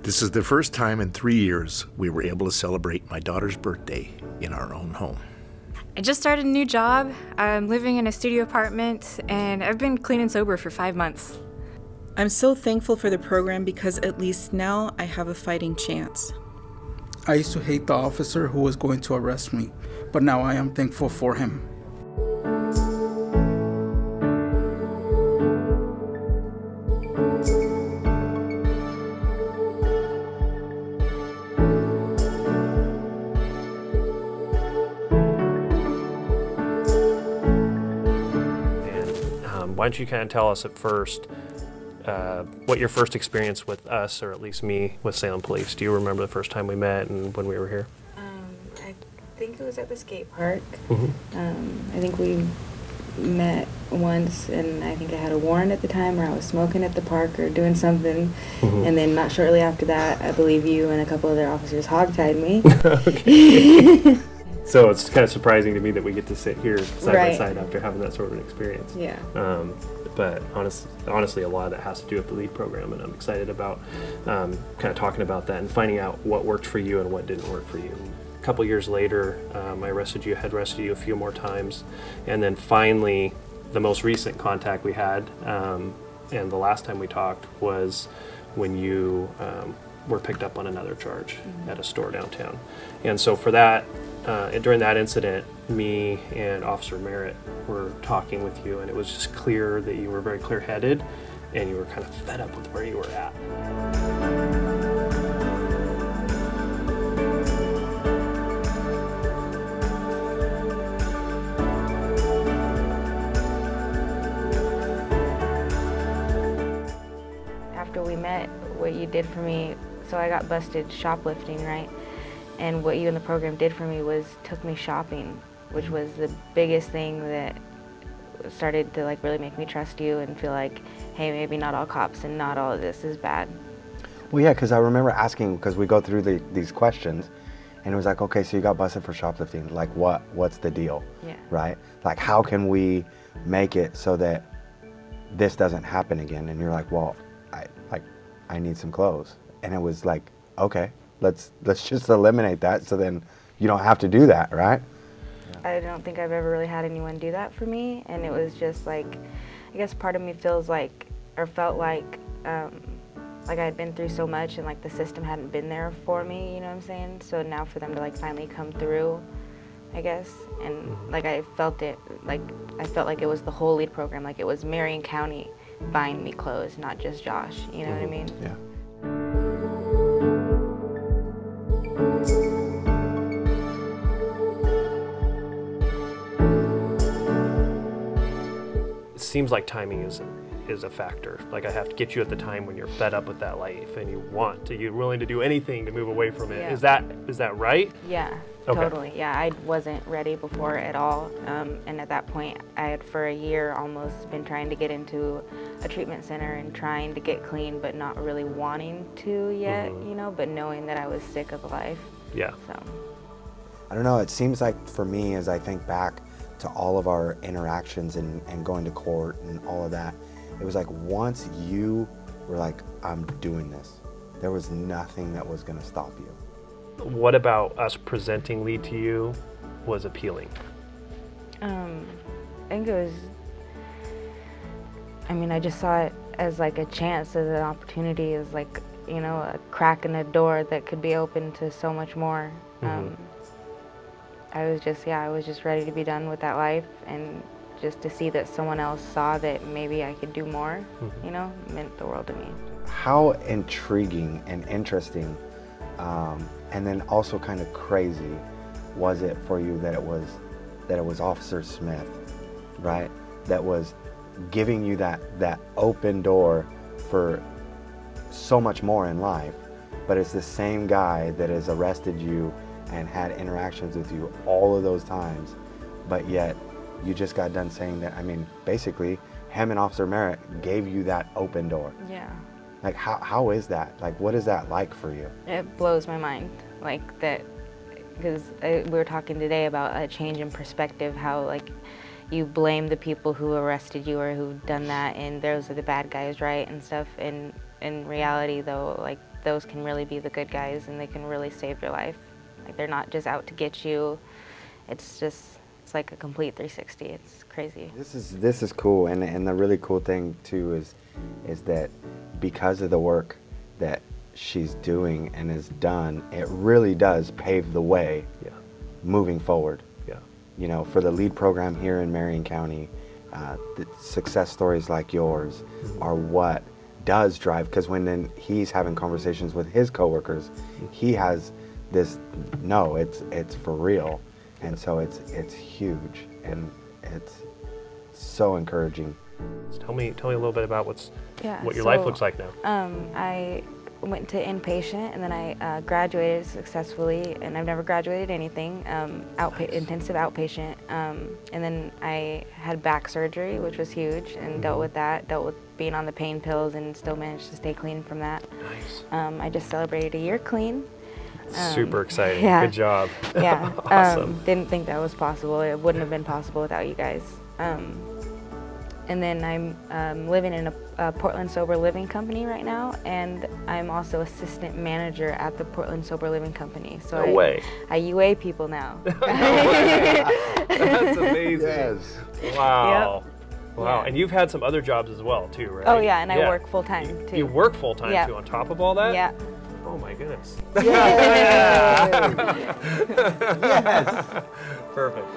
This is the first time in 3 years we were able to celebrate my daughter's birthday in our own home. I just started a new job. I'm living in a studio apartment, and I've been clean and sober for 5 months. I'm so thankful for the program because at least now I have a fighting chance. I used to hate the officer who was going to arrest me, but now I am thankful for him. Why don't you kind of tell us at first what your first experience with us, or at least me, with Salem Police. Do you remember the first time we met and when we were here? I think it was at the skate park. Mm-hmm. I think we met once, and I think I had a warrant at the time, or I was smoking at the park or doing something. Mm-hmm. And then not shortly after that, I believe you and a couple other officers hogtied me. Okay. So it's kind of surprising to me that we get to sit here side by Right. side after having that sort of an experience. Yeah. But honestly, a lot of that has to do with the LEAD program, and I'm excited about kind of talking about that and finding out what worked for you and what didn't work for you. A couple years later, I had arrested you a few more times, and then finally, the most recent contact we had, and the last time we talked was when you were picked up on another charge at a store downtown. And so for that, during that incident, me and Officer Merritt were talking with you, and it was just clear that you were very clear-headed and you were kind of fed up with where you were at. After we met, what you did for me, so I got busted shoplifting, right? And what you and the program did for me was took me shopping, which was the biggest thing that started to like really make me trust you and feel like, hey, maybe not all cops and not all of this is bad. Well, yeah, because I remember asking, because we go through these questions, and it was like, okay, so you got busted for shoplifting. Like, what's the deal? Yeah. Right? Like, how can we make it so that this doesn't happen again? And you're like, well, I need some clothes. And it was like, okay, let's just eliminate that, so then you don't have to do that, right? I don't think I've ever really had anyone do that for me, and it was just like, I guess part of me feels like, or felt like I had been through so much and like the system hadn't been there for me, you know what I'm saying? So now for them to like finally come through, I guess, and like I felt like it was the whole LEAD program, like it was Marion County buying me clothes, not just Josh, you know what I mean? Yeah. It seems like timing is a factor. Like, I have to get you at the time when you're fed up with that life and you're willing to do anything to move away from it. Yeah. Is that right? Yeah, Okay. totally. Yeah, I wasn't ready before at all. And at that point, I had for a year almost been trying to get into a treatment center and trying to get clean, but not really wanting to yet, you know, but knowing that I was sick of life. Yeah. So. I don't know, it seems like for me, as I think back to all of our interactions and going to court and all of that, it was like once you were like, I'm doing this, there was nothing that was gonna stop you. What about us presenting LEAD to you was appealing? I think it was, I just saw it as like a chance, as an opportunity, as like, you know, a crack in a door that could be open to so much more. I was just ready to be done with that life, and just to see that someone else saw that maybe I could do more, you know, meant the world to me. How intriguing and interesting, and then also kind of crazy, was it for you that it was Officer Smith, right? That was giving you that open door for so much more in life, but it's the same guy that has arrested you and had interactions with you all of those times, but yet you just got done saying that, basically, him and Officer Merritt gave you that open door. Yeah. Like, how is that? Like, what is that like for you? It blows my mind, like that, because we were talking today about a change in perspective, how like you blame the people who arrested you or who've done that, and those are the bad guys, right, and stuff, and in reality, though, like those can really be the good guys, and they can really save your life. Like they're not just out to get you. It's like a complete 360. It's crazy. This is cool, and the really cool thing too is that because of the work that she's doing and is done, it really does pave the way moving forward. Yeah. You know, for the LEAD program here in Marion County, the success stories like yours are what does drive, because when then he's having conversations with his coworkers, he has this, no, it's for real. And so it's huge, and it's so encouraging. So tell me a little bit about what your so, life looks like now. I went to inpatient, and then I graduated successfully, and I've never graduated anything, intensive outpatient. And then I had back surgery, which was huge, and dealt with being on the pain pills, and still managed to stay clean from that. Nice. I just celebrated a year clean. Super exciting. Yeah. Good job. Yeah. Awesome. Didn't think that was possible. It wouldn't have been possible without you guys. And then I'm living in a Portland Sober Living Company right now, and I'm also assistant manager at the Portland Sober Living Company. So No way. I UA people now. That's amazing. Yes. Wow. Yep. Wow. Yeah. And you've had some other jobs as well, too, right? Oh yeah, and I work full time too. You work full time Yeah. too on top of all that? Yeah. Oh my goodness. Yes. Perfect.